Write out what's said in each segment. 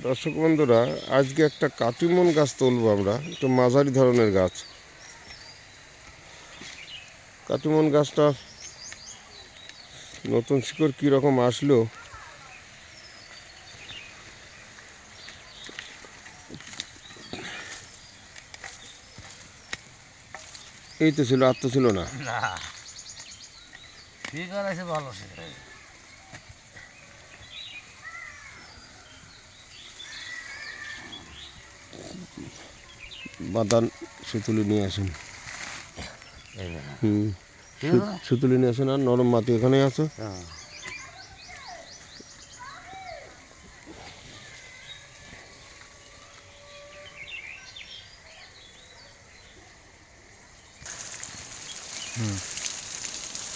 দর্শক বন্ধুরা, আজকে একটা কাটিমন গাছ তুলবো আমরা, একটু মাঝারি ধরনের গাছ। কাটিমন গাছটা নতুন শিকড় কীরকম আসলো, এই তো ছিল, আর তো ছিল না। ভালো বাদান সুতুলি নিয়ে আসেন। সুতুলি নিয়ে আসেন, আর নরম মাটি এখানে আছে।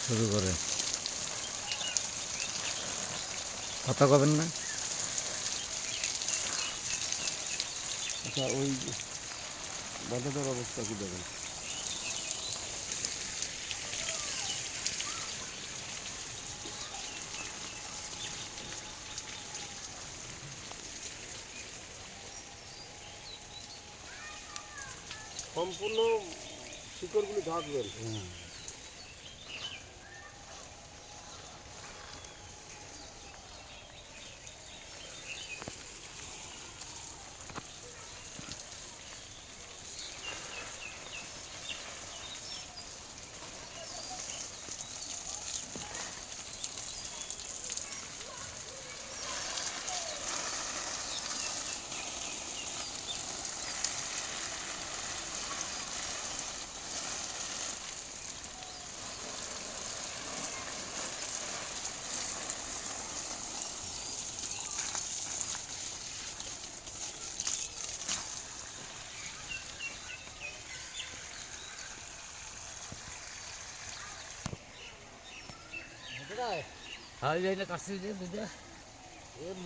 শুরু করে কথা কবেন না। আচ্ছা, ওই বাঁধাটার অবস্থা কি দেখেন? সম্পূর্ণ শিকড়গুলি ঢাকবেন।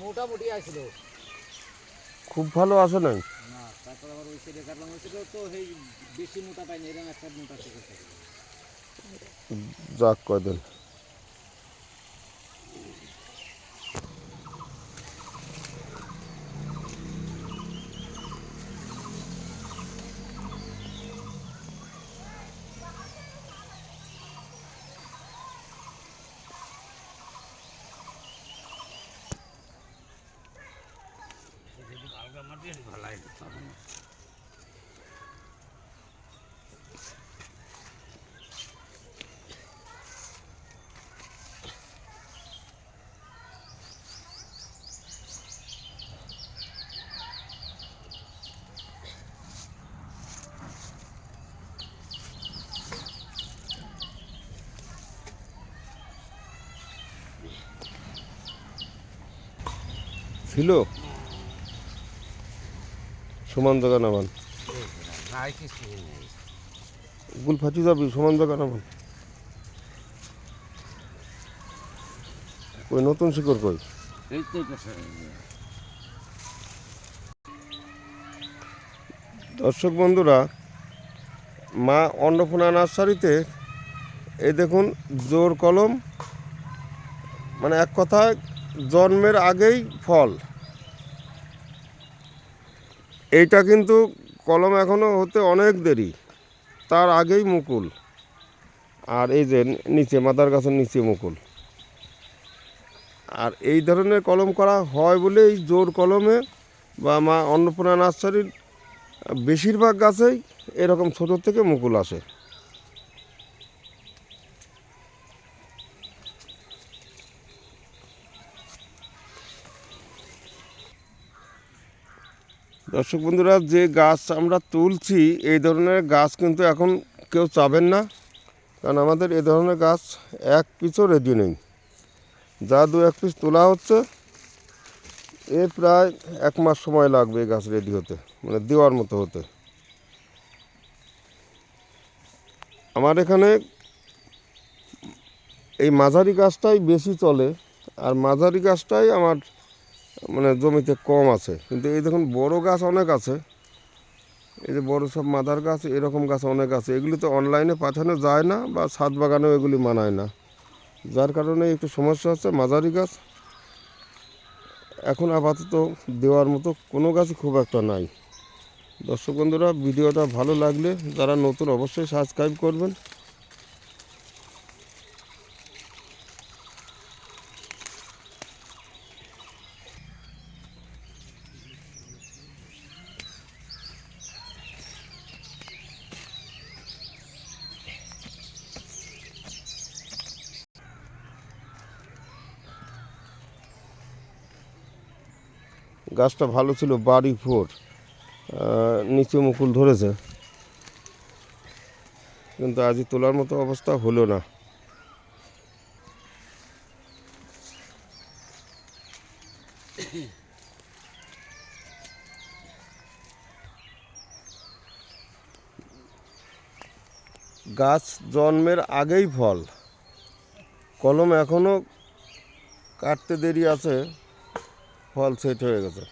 মোটামুটি আসছিল, খুব ভালো আসে নাই। না তারপর আবার ওই সাইডে কাটলাম, হয়েছিল তো সেই বেশি মোটা পাইনি, এরকম একটা মোটা শিকড় থাকে। যাক কয়দিন ছিল। সমান জায়গা নামান, গুল ফাঁচি যাবি। সমান জায়গা নামান। ওই নতুন শিকড় কই? দর্শক বন্ধুরা, মা অন্নপূর্ণা নার্সারিতে এই দেখুন জোর কলম, মানে এক কথায় জন্মের আগেই ফল। এইটা কিন্তু কলম এখনও হতে অনেক দেরি, তার আগেই মুকুল। আর এই যে নিচে মাদার গাছের নিচে মুকুল। আর এই ধরনের কলম করা হয় বলেই জোর কলমে বা মা অন্নপূর্ণা নার্সারির বেশিরভাগ গাছেই এরকম ছোটোর থেকে মুকুল আসে। দর্শক বন্ধুরা, যে গাছ আমরা তুলছি এই ধরনের গাছ কিন্তু এখন কেউ চাবেন না, কারণ আমাদের এ ধরনের গাছ এক পিসও রেডি নেই। যা দু এক পিস তোলা হচ্ছে, এ প্রায় 1 মাস সময় লাগবে এই গাছ রেডি হতে, মানে দেওয়ার মতো হতে। আমার এখানে এই মাঝারি গাছটাই বেশি চলে, আর মাঝারি গাছটাই আমার মানে জমিতে কম আছে। কিন্তু এই দেখুন বড় গাছ অনেক আছে, এই যে বড় সব মাদার গাছ, এরকম গাছ অনেক আছে। এগুলি তো অনলাইনে পাঠানো যায় না, বা ছাদ বাগানেও এগুলি মানায় না, যার কারণে একটু সমস্যা হচ্ছে। মাঝারি গাছ এখন আপাতত দেওয়ার মতো কোনো গাছই খুব একটা নাই। দর্শক বন্ধুরা, ভিডিওটা ভালো লাগলে যারা নতুন অবশ্যই সাবস্ক্রাইব করবেন। গাছটা ভালো ছিল, বাড়ি ফোর, নিচে মুকুল ধরেছে, কিন্তু আজই তোলার মতো অবস্থা হলো না। গাছ জন্মের আগেই ফল, কলম এখনও কাটতে দেরি আছে, ফল সেট হয়ে গেছে।